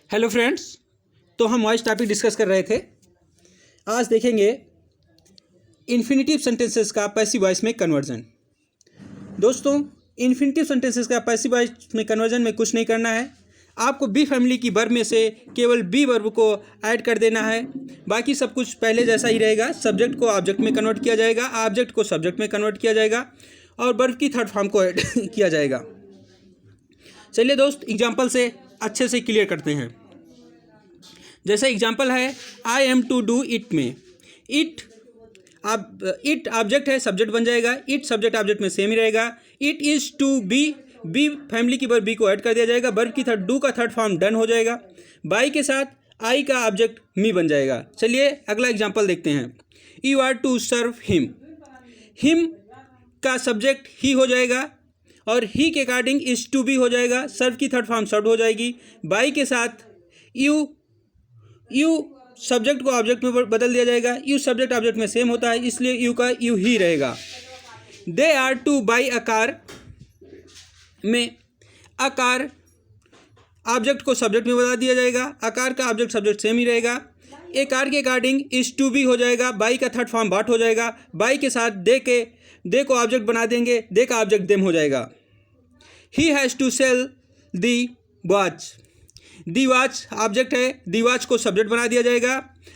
Hello friends. तो हम voice topic discuss कर रहे थे। आज देखेंगे इन्फिनिटिव सेंटेंसेस का पैसिव वॉइस में कन्वर्जन। दोस्तों, इन्फिनिटिव सेंटेंसेस का पैसिव वॉइस में कन्वर्जन में कुछ नहीं करना है। आपको बी फैमिली की वर्ब में से केवल बी वर्ब को ऐड कर देना है। बाकी सब कुछ पहले जैसा ही रहेगा। सब्जेक्ट को ऑब्जेक्ट में कन्वर्ट किया जाएगा, ऑब्जेक्ट को सब्जेक्ट में कन्वर्ट किया जाएगा और वर्ब की थर्ड फॉर्म को ऐड किया जाएगा। चलिए दोस्त, एग्जाम्पल से अच्छे से क्लियर करते हैं। जैसे एग्जाम्पल है I am to do it में इट ऑब्जेक्ट है, सब्जेक्ट बन जाएगा। इट सब्जेक्ट ऑब्जेक्ट में सेम ही रहेगा। It is to be family की वर्ब बी को ऐड कर दिया जाएगा। वर्ब की डू का थर्ड फॉर्म डन हो जाएगा। बाई के साथ आई का ऑब्जेक्ट मी बन जाएगा। चलिए अगला एग्जाम्पल देखते हैं। You are to serve him. Him का सब्जेक्ट ही हो जाएगा और ही के अकॉर्डिंग इज टू बी हो जाएगा। सर्व की थर्ड फॉर्म सर्व हो जाएगी। बाई के साथ यू सब्जेक्ट को ऑब्जेक्ट में बदल दिया जाएगा। यू सब्जेक्ट ऑब्जेक्ट में सेम होता है, इसलिए यू का यू ही रहेगा। They are to buy a car में अ कार ऑब्जेक्ट को सब्जेक्ट में बदल दिया जाएगा। अ कार का ऑब्जेक्ट सब्जेक्ट सेम ही रहेगा। ए कार के अकॉर्डिंग इज टू बी हो जाएगा। बाई का थर्ड फॉर्म बाट हो जाएगा। बाई के साथ दे को ऑब्जेक्ट बना देंगे। दे का ऑब्जेक्ट देम हो जाएगा। He has to sell the watch. The watch object है, दी वॉच को सब्जेक्ट बना दिया जाएगा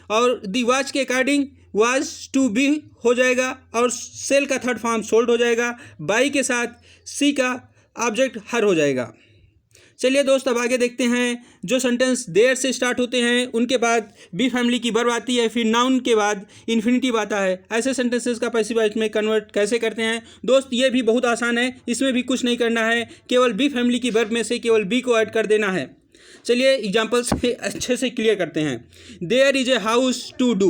और दी वॉच के अकॉर्डिंग वाज टू बी हो जाएगा और सेल का थर्ड फॉर्म सोल्ड हो जाएगा। बाई के साथ सी का ऑब्जेक्ट हर हो जाएगा। चलिए दोस्त, अब आगे देखते हैं। जो सेंटेंस देयर से स्टार्ट होते हैं उनके बाद बी फैमिली की वर्ब आती है, फिर नाउन के बाद इन्फिनिटिव आता है। ऐसे सेंटेंसेस का पैसिव वॉइस में कन्वर्ट कैसे करते हैं दोस्त, ये भी बहुत आसान है। इसमें भी कुछ नहीं करना है, केवल बी फैमिली की वर्ब में से केवल बी को ऐड कर देना है। चलिए एग्जाम्पल से अच्छे से क्लियर करते हैं। There is a house to do.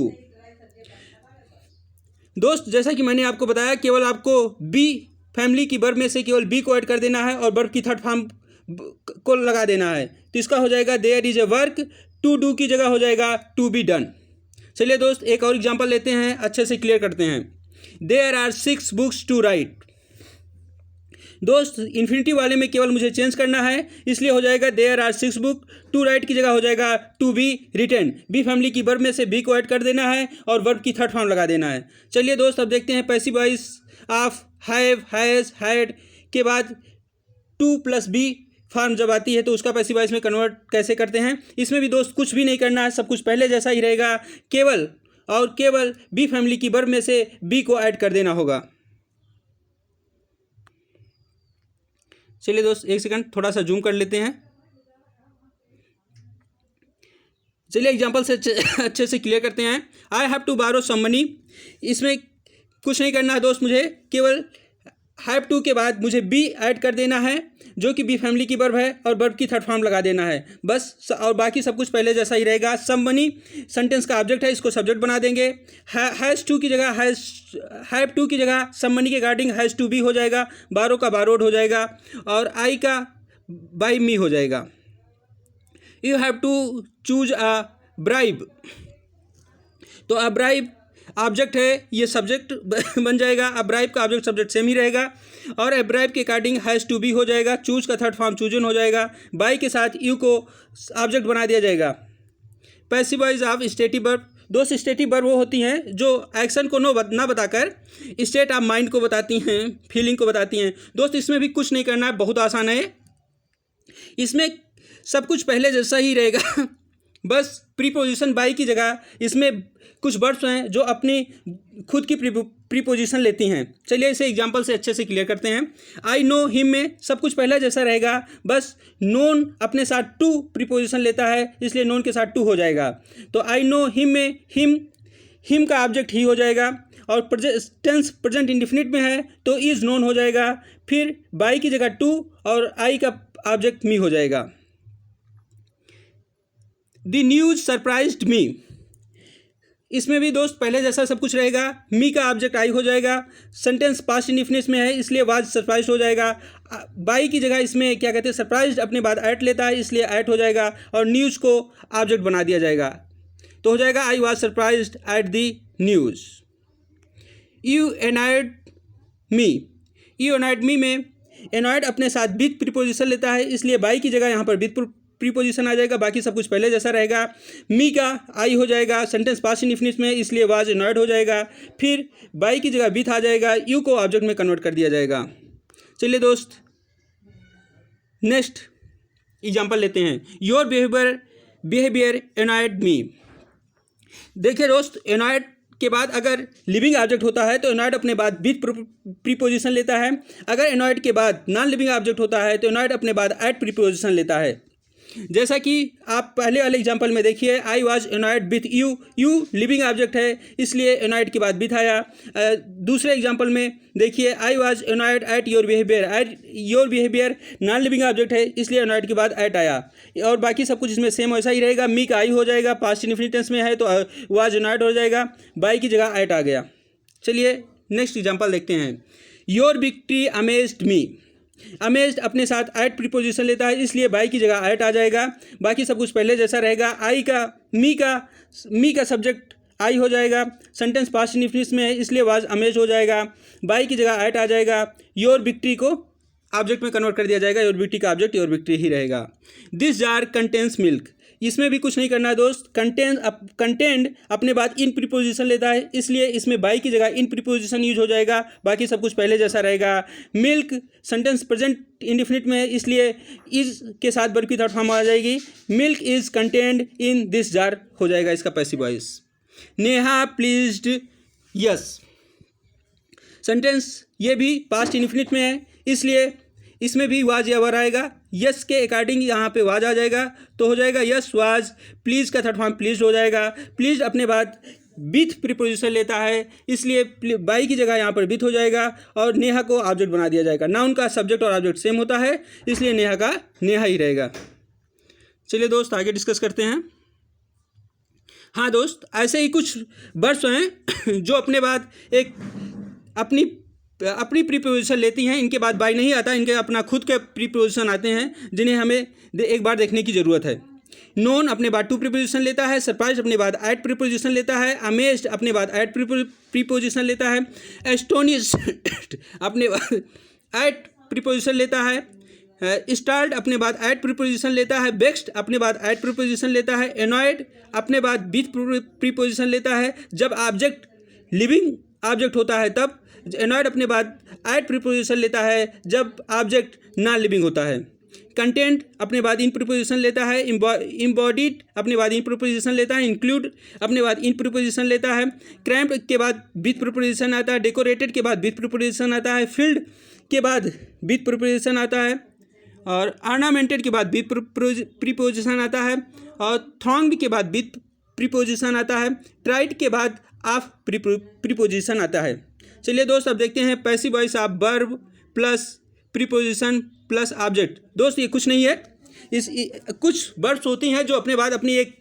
दोस्त, जैसा कि मैंने आपको बताया, केवल आपको बी फैमिली की वर्ब में से केवल बी को ऐड कर देना है और वर्ब की थर्ड फॉर्म को लगा देना है। तो इसका हो जाएगा there is a work. To do की जगह हो जाएगा टू बी डन। चलिए दोस्त, एक और एग्जाम्पल लेते हैं, अच्छे से क्लियर करते हैं। There are 6 books to write. दोस्त, इन्फिनिटिव वाले में केवल मुझे चेंज करना है, इसलिए हो जाएगा there are 6 book. To write की जगह हो जाएगा to be written. Be family की वर्ब में से बी को ऐड कर देना है और वर्ब की थर्ड फॉर्म लगा देना है। चलिए दोस्त, अब देखते हैं passive voice of have, has, had के बाद टू प्लस बी फॉर्म जब आती है तो उसका पैसिव वॉइस में कन्वर्ट कैसे करते हैं। इसमें भी दोस्त कुछ भी नहीं करना है, सब कुछ पहले जैसा ही रहेगा। केवल बी फैमिली की वर्ब में से बी को ऐड कर देना होगा। चलिए दोस्त, एक सेकंड थोड़ा सा जूम कर लेते हैं। चलिए एग्जांपल से अच्छे से क्लियर करते हैं। आई हैव टू बारो सम मनी। इसमें कुछ नहीं करना है दोस्त, मुझे केवल हैव टू के बाद मुझे बी ऐड कर देना है जो कि बी फैमिली की वर्ब है और वर्ब की थर्ड फॉर्म लगा देना है बस। और बाकी सब कुछ पहले जैसा ही रहेगा। सम मनी सेंटेंस का ऑब्जेक्ट है, इसको सब्जेक्ट बना देंगे। हैज़ टू की जगह हैव टू की जगह सम मनी के गार्डिंग हैज़ टू बी हो जाएगा। बारो का बारोड हो जाएगा और आई का बाई मी हो जाएगा। You have to choose a bribe. तो अ ब्राइब ऑब्जेक्ट है, ये सब्जेक्ट बन जाएगा। अब ब्राइब का ऑब्जेक्ट सब्जेक्ट सेम ही रहेगा और ए ब्राइब के अकॉर्डिंग हैज़ टू बी हो जाएगा। चूज का थर्ड फॉर्म चूजन हो जाएगा। बाई के साथ यू को ऑब्जेक्ट बना दिया जाएगा। Passive voice of stative verb. दोस्त, स्टेटिव वर्ब वो होती हैं जो एक्शन को ना बताकर स्टेट ऑफ माइंड को बताती हैं, फीलिंग को बताती हैं। दोस्त, इसमें भी कुछ नहीं करना है, बहुत आसान है। इसमें सब कुछ पहले जैसा ही रहेगा बस प्रीपोजिशन बाई की जगह इसमें कुछ वर्ड्स हैं जो अपनी खुद की प्रीपोजिशन लेती हैं। चलिए इसे एग्जांपल से अच्छे से क्लियर करते हैं। आई नो हिम में सब कुछ पहला जैसा रहेगा, बस नोन अपने साथ टू प्रीपोजिशन लेता है, इसलिए नोन के साथ टू हो जाएगा। तो आई नो हिम में हिम का ऑब्जेक्ट ही हो जाएगा और टेंस प्रेजेंट इंडेफिनिट में है तो इज नोन हो जाएगा। फिर बाई की जगह टू और आई का ऑब्जेक्ट मी हो जाएगा। द न्यूज़ सरप्राइज्ड मी। इसमें भी दोस्त पहले जैसा सब कुछ रहेगा। मी का ऑब्जेक्ट आई हो जाएगा। सेंटेंस पास्ट इंडेफिनिट में है इसलिए वाज सरप्राइज्ड हो जाएगा। बाई की जगह इसमें क्या कहते हैं, सरप्राइज्ड अपने बाद ऐट लेता है इसलिए ऐट हो जाएगा और न्यूज़ को ऑब्जेक्ट बना दिया जाएगा। तो हो जाएगा I was surprised at the news. You annoyed me. You annoyed me में एनॉयड अपने साथ विथ प्रीपोजिशन लेता है इसलिए बाई की जगह यहाँ पर विथ प्रीपोजिशन आ जाएगा, बाकी सब कुछ पहले जैसा रहेगा। मी का आई हो जाएगा सेंटेंस पास्ट इंडेफिनिट में, इसलिए वाज एनॉयड हो जाएगा। फिर बाई की जगह विथ आ जाएगा, यू को ऑब्जेक्ट में कन्वर्ट कर दिया जाएगा। चलिए दोस्त नेक्स्ट एग्जाम्पल लेते हैं। योर बिहेवियर एनॉयड मी। देखिए दोस्त, एनॉयड के बाद अगर लिविंग ऑब्जेक्ट होता है तो एनॉयड अपने बाद विथ प्रीपोजिशन लेता है। अगर एनॉयड के बाद नॉन लिविंग ऑब्जेक्ट होता है तो एनॉयड अपने बाद एट प्रीपोजिशन लेता है। जैसा कि आप पहले वाले एग्जांपल में देखिए, I was annoyed with you, you living object है इसलिए एनॉयड के बाद विथ आया। दूसरे एग्जांपल में देखिए, I was annoyed at your behaviour non living object है इसलिए एनॉयड के बाद एट आया। और बाकी सब कुछ इसमें सेम वैसा ही रहेगा। मी का आई हो जाएगा, पास्ट इंडेफिनिट टेंस में है तो वाज एनॉयड हो जाएगा, बाई की जगह एट आ गया। चलिए नेक्स्ट एग्जाम्पल देखते हैं। Your victory amazed me. Amazed अपने साथ एट प्रीपोजिशन लेता है इसलिए बाई की जगह एट आ जाएगा, बाकी सब कुछ पहले जैसा रहेगा। मी का सब्जेक्ट आई हो जाएगा, सेंटेंस पास्ट इंडेफिनिट में है इसलिए वाज अमेज्ड हो जाएगा, बाई की जगह एट आ जाएगा। योर विक्ट्री को ऑब्जेक्ट में कन्वर्ट कर दिया जाएगा, योर विक्ट्री का ऑब्जेक्ट योर विक्ट्री ही रहेगा। This jar contains milk. इसमें भी कुछ नहीं करना है दोस्त, कंटेंट अपने बाद इन प्रीपोजिशन लेता है इसलिए इसमें बाई की जगह इन प्रीपोजिशन यूज हो जाएगा, बाकी सब कुछ पहले जैसा रहेगा। मिल्क सेंटेंस प्रेजेंट इंडेफिनिट में है इसलिए इज के साथ वर्ब की थर्ड फॉर्म आ जाएगी। Milk is contained in this jar हो जाएगा इसका passive voice. Neha pleased yes. Sentence ये भी पास्ट इंडेफिनिट में है इसलिए इसमें भी वाज या वर आएगा। यस के अकॉर्डिंग यहाँ पे वाज आ जाएगा तो हो जाएगा यस वाज। प्लीज़ का थर्ड फॉर्म प्लीज हो जाएगा। प्लीज अपने बाद विथ प्रीपोजिशन लेता है इसलिए बाई की जगह यहाँ पर विथ हो जाएगा और नेहा को ऑब्जेक्ट बना दिया जाएगा। नाउन का सब्जेक्ट और ऑब्जेक्ट सेम होता है इसलिए नेहा का नेहा ही रहेगा। चलिए दोस्त आगे डिस्कस करते हैं। हाँ दोस्त, ऐसे ही कुछ वर्ड्स हैं जो अपने बाद एक अपनी प्रीपोजिशन लेती हैं, इनके बाद बाई नहीं आता, इनके अपना खुद के प्रीपोजिशन आते हैं जिन्हें हमें एक बार देखने की ज़रूरत है। नोन अपने बाद टू प्रीपोजिशन लेता है, सरप्राइज अपने बाद एट प्रीपोजिशन लेता है, अमेज्ड अपने बाद एट प्रीपोजिशन लेता है, एस्टोनिश्ड अपने बाद एट प्रीपोजिशन लेता है, स्टार्ट अपने बाद एट प्रीपोजिशन लेता है, वेक्स्ड अपने बाद एट प्रीपोजिशन लेता है, एनॉयड अपने बाद विथ प्रीपोजिशन लेता है। जब ऑब्जेक्ट लिविंग ऑब्जेक्ट होता है तब एनॉयड अपने बाद एट प्रीपोजिशन लेता है जब ऑब्जेक्ट नॉन लिविंग होता है। कंटेंट अपने बाद इन प्रीपोजिशन लेता है, इम्बॉडीड अपने बाद इन प्रीपोजिशन लेता है, इंक्लूड अपने बाद इन प्रीपोजिशन लेता है, क्रैम्प के बाद विथ प्रीपोजिशन आता है, डेकोरेटेड के बाद विथ प्रीपोजिशन आता है, फिल्ड के बाद विथ प्रीपोजिशन आता है और ऑर्नामेंटेड के बाद विथ प्रीपोजिशन आता है और थ्रॉन्ग्ड के बाद विथ प्रीपोजिशन आता है, ट्राइड के बाद ऑफ प्रीपोजिशन आता है। चलिए दोस्त अब देखते हैं passive voice of verb plus preposition plus object. दोस्त ये कुछ नहीं है, कुछ वर्ब्स होती हैं जो अपने बाद अपनी एक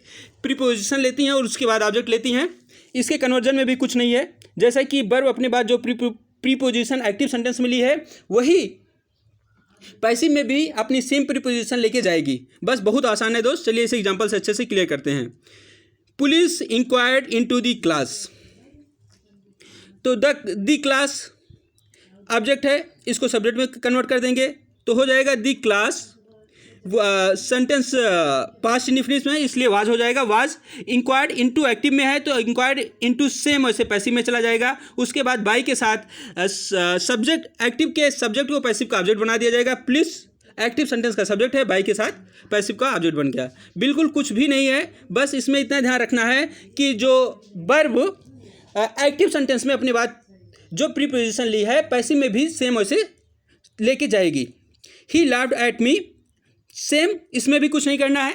प्रीपोजिशन लेती हैं और उसके बाद ऑब्जेक्ट लेती हैं। इसके कन्वर्जन में भी कुछ नहीं है, जैसा कि वर्ब अपने बाद जो प्रीपोजिशन एक्टिव सेंटेंस में ली है वही पैसिव में भी अपनी सेम प्रीपोजिशन लेके जाएगी। बस बहुत आसान है दोस्त। चलिए इसे एग्जाम्पल से अच्छे से क्लियर करते हैं। Police inquired into the class. तो द क्लास ऑब्जेक्ट है, इसको सब्जेक्ट में कन्वर्ट कर देंगे तो हो जाएगा the class. Sentence past indefinite में है इसलिए वाज हो जाएगा वाज। इंक्वायर्ड इनटू एक्टिव में है तो इंक्वायर्ड इनटू सेम ऐसे पैसिव में चला जाएगा। उसके बाद बाई के साथ सब्जेक्ट एक्टिव के सब्जेक्ट को पैसिव का ऑब्जेक्ट बना दिया जाएगा। पुलिस एक्टिव सेंटेंस का सब्जेक्ट है, बाई के साथ पैसिव का ऑब्जेक्ट बन गया। बिल्कुल कुछ भी नहीं है, बस इसमें इतना ध्यान रखना है कि जो वर्ब एक्टिव सेंटेंस में अपने बाद जो प्रीपोजिशन ली है पैसिव में भी सेम वैसे लेके जाएगी। ही लाफ्ड एट मी, सेम इसमें भी कुछ नहीं करना है।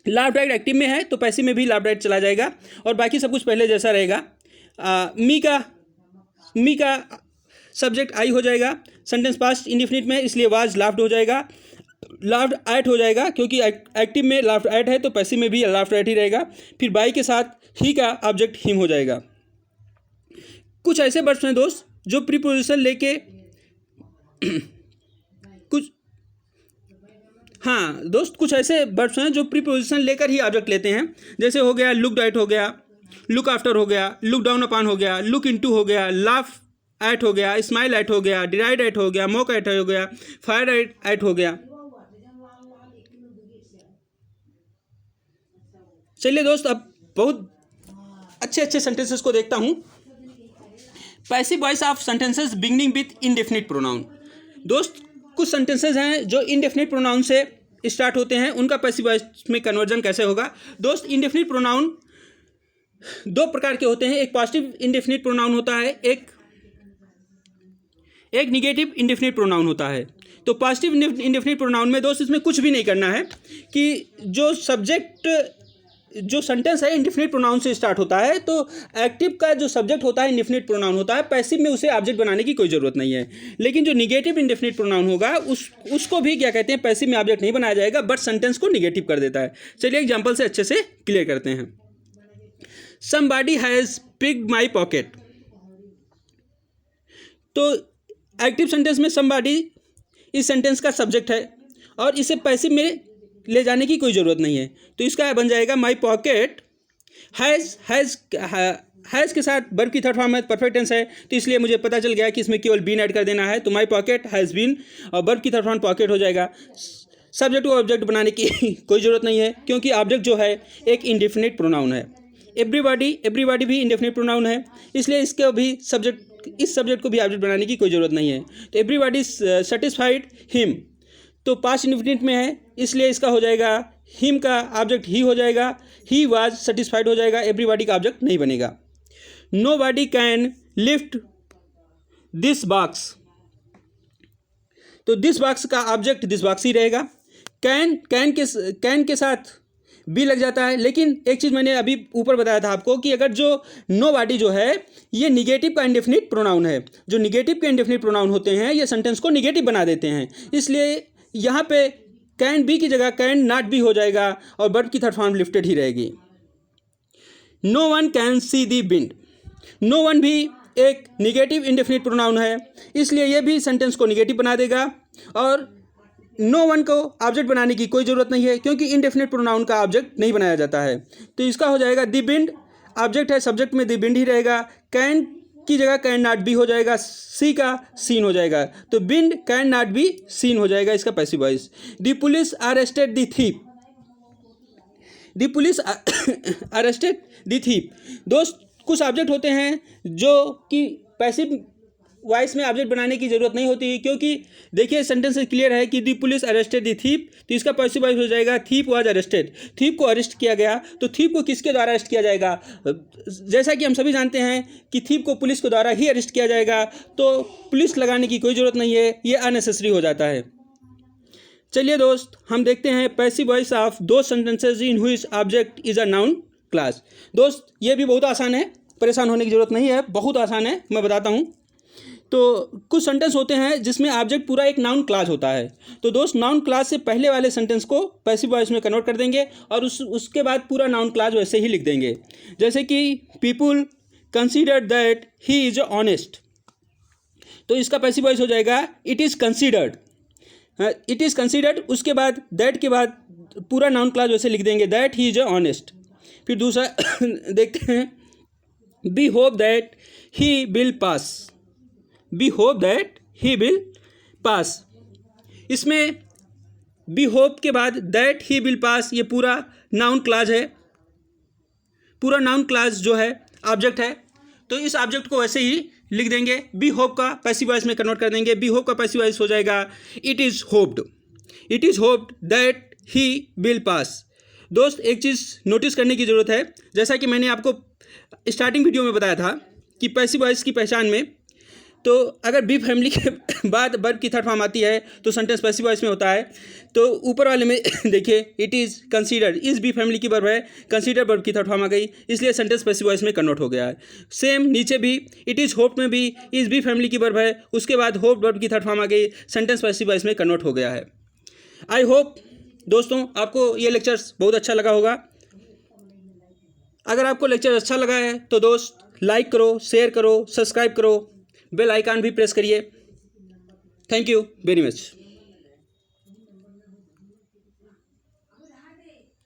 लाफ्ड एट एक्टिव में है तो पैसिव में भी लाफ्ड एट चला जाएगा और बाकी सब कुछ पहले जैसा रहेगा। मी का सब्जेक्ट आई हो जाएगा, सेंटेंस पास्ट इंडेफिनिट में इसलिए वाज लाफ्ड हो जाएगा। लाफ्ड एट हो जाएगा क्योंकि एक्टिव में लाफ्ड एट है तो पैसिव में भी लाफ्ड एट ही रहेगा। फिर बाई के साथ ही का ऑब्जेक्ट हिम हो जाएगा। कुछ ऐसे वर्ड्स हैं दोस्त जो प्रीपोजिशन लेके कुछ ऐसे वर्ड्स हैं जो प्रीपोजिशन लेकर ही ऑब्जेक्ट लेते हैं। जैसे हो गया लुक एट हो गया, लुक आफ्टर हो गया, लुक डाउन अपॉन हो गया, लुक इनटू हो गया, लाफ एट हो गया, स्माइल एट हो गया, डिराइड एट हो गया, मॉक एट हो गया, फायर एट हो गया। चलिए दोस्त, अब बहुत अच्छे सेंटेंसेस को देखता हूँ। Passive voice of sentences beginning with indefinite pronoun. दोस्त, कुछ सेंटेंसेस हैं जो इंडेफिनिट प्रोनाउन से स्टार्ट होते हैं, उनका पैसिव वॉइस में कन्वर्जन कैसे होगा। दोस्त, इंडेफिनिट प्रोनाउन दो प्रकार के होते हैं। एक पॉजिटिव इंडेफिनिट प्रोनाउन होता है, एक निगेटिव इंडेफिनिट प्रोनाउन होता है। तो पॉजिटिव इंडेफिनिट प्रोनाउन में दोस्त इसमें कुछ भी नहीं करना है कि जो सेंटेंस है इंडेफिनिट प्रोनाउन से स्टार्ट होता है, तो एक्टिव का जो सब्जेक्ट होता है इंडेफिनिट प्रोनाउन होता है, पैसिव में उसे ऑब्जेक्ट बनाने की कोई ज़रूरत नहीं है। लेकिन जो निगेटिव इंडेफिनिट प्रोनाउन होगा उसको भी क्या कहते हैं, पैसिव में ऑब्जेक्ट नहीं बनाया जाएगा, बट सेंटेंस को निगेटिव कर देता है। चलिए एग्जाम्पल से अच्छे से क्लियर करते हैं। Somebody has picked my pocket. तो एक्टिव सेंटेंस में समबॉडी इस सेंटेंस का सब्जेक्ट है और इसे पैसिव में ले जाने की कोई ज़रूरत नहीं है। तो इसका बन जाएगा माई पॉकेट हैज़ के साथ वर्ब की थर्ड फॉर्म है, परफेक्ट टेंस है, तो इसलिए मुझे पता चल गया कि इसमें केवल बीन ऐड कर देना है। तो माई पॉकेट हैज़ बीन और वर्ब की थर्ड फॉर्म पॉकेट हो जाएगा। सब्जेक्ट को ऑब्जेक्ट बनाने की कोई ज़रूरत नहीं है, क्योंकि ऑब्जेक्ट जो है एक इंडेफिनिट प्रोनाउन है। एवरीबॉडी भी इंडेफिनिट प्रोनाउन है, इसलिए इसके भी इस सब्जेक्ट को भी ऑब्जेक्ट बनाने की कोई ज़रूरत नहीं है। तो एवरीबॉडी सेटिस्फाइड हिम, तो पास्ट इंडेफिनिट में है, इसलिए इसका हो जाएगा हिम का ऑब्जेक्ट ही हो जाएगा, ही वाज सेटिस्फाइड हो जाएगा, एवरीबॉडी का ऑब्जेक्ट नहीं बनेगा। Nobody can lift this box, तो दिस बॉक्स का ऑब्जेक्ट दिस बॉक्स ही रहेगा। कैन के साथ बी लग जाता है, लेकिन एक चीज़ मैंने अभी ऊपर बताया था आपको कि अगर जो नोबॉडी जो है ये निगेटिव का इंडेफिनिट प्रोनाउन है। जो निगेटिव के इंडेफिनिट प्रोनाउन होते हैं ये सेंटेंस को निगेटिव बना देते हैं, इसलिए यहाँ पे कैन बी की जगह कैन नॉट बी हो जाएगा और वर्ब की थर्ड फॉर्म लिफ्टेड ही रहेगी। No one can see the wind, no one भी एक निगेटिव इंडेफिनिट प्रोनाउन है, इसलिए ये भी सेंटेंस को निगेटिव बना देगा और नो वन को ऑब्जेक्ट बनाने की कोई ज़रूरत नहीं है, क्योंकि इंडेफिनिट प्रोनाउन का ऑब्जेक्ट नहीं बनाया जाता है। तो इसका हो जाएगा दी विंड, ऑब्जेक्ट है, सब्जेक्ट में दी विंड ही रहेगा। कैन की जगह कैन नॉट बी हो जाएगा, सी का सीन हो जाएगा, तो wind can not be seen हो जाएगा इसका passive voice. The police arrested the thief, the police arrested the thief. दोस्त, कुछ ऑब्जेक्ट होते हैं जो कि पैसिव वॉइस में ऑब्जेक्ट बनाने की जरूरत नहीं होती, क्योंकि देखिए सेंटेंस क्लियर है कि दी पुलिस अरेस्टेड दी थीप, तो इसका पैसिव वॉइस हो जाएगा थीप वाज अरेस्टेड। थीप को अरेस्ट किया गया, तो थीप को किसके द्वारा अरेस्ट किया जाएगा? जैसा कि हम सभी जानते हैं कि थीप को पुलिस के द्वारा ही अरेस्ट किया जाएगा, तो पुलिस लगाने की कोई ज़रूरत नहीं है, ये अननेसेसरी हो जाता है। चलिए दोस्त, हम देखते हैं पैसिव वॉइस ऑफ दो sentences in which object is a noun class. दोस्त, ये भी बहुत आसान है, परेशान होने की जरूरत नहीं है, बहुत आसान है, मैं बताता हूँ। तो कुछ सेंटेंस होते हैं जिसमें ऑब्जेक्ट पूरा एक नाउन क्लास होता है। तो दोस्त, नाउन क्लास से पहले वाले सेंटेंस को पैसिव वॉइस में कन्वर्ट कर देंगे और उसके बाद पूरा नाउन क्लास वैसे ही लिख देंगे। जैसे कि people considered that he is honest, तो इसका पैसिव वॉइस हो जाएगा it is considered. It is considered, उसके बाद दैट के बाद पूरा नाउन क्लास वैसे लिख देंगे, दैट ही इज ऑनेस्ट। फिर दूसरा देखते हैं, we hope that he will pass, we hope that he will pass. इसमें बी होप के बाद दैट ही विल पास, ये पूरा नाउन क्लास है, पूरा नाउन क्लास जो है ऑब्जेक्ट है, तो इस ऑब्जेक्ट को वैसे ही लिख देंगे। बी होप का पैसिव वॉइस में कन्वर्ट कर देंगे, बी होप का पैसिव वॉइस हो जाएगा it is hoped, it is hoped that he will पास। दोस्त, एक चीज़ नोटिस करने की ज़रूरत है, जैसा कि मैंने आपको स्टार्टिंग वीडियो में बताया था कि पैसिव वॉइस की पहचान में, तो अगर बी फैमिली के बाद वर्ब की थर्ड फॉर्म आती है तो सेंटेंस पैसिव वॉइस में होता है। तो ऊपर वाले में देखिए इट इज़ कंसीडर्ड, इस बी फैमिली की वर्ब है, कंसीडर वर्ब की थर्ड फॉर्म आ गई, इसलिए सेंटेंस पैसिव वॉइस में कन्वर्ट हो गया है। सेम नीचे भी इट इज़ होप में भी इस बी फैमिली की वर्ब है, उसके बाद होप वर्ब की थर्ड फॉर्म आ गई, सेंटेंस पैसिव वॉइस में कन्वर्ट हो गया है। आई होप दोस्तों आपको ये लेक्चर्स बहुत अच्छा लगा होगा। अगर आपको लेक्चर अच्छा लगा है तो दोस्त लाइक करो, शेयर करो, सब्सक्राइब करो, बेल आइकन भी प्रेस करिए। Thank you very much.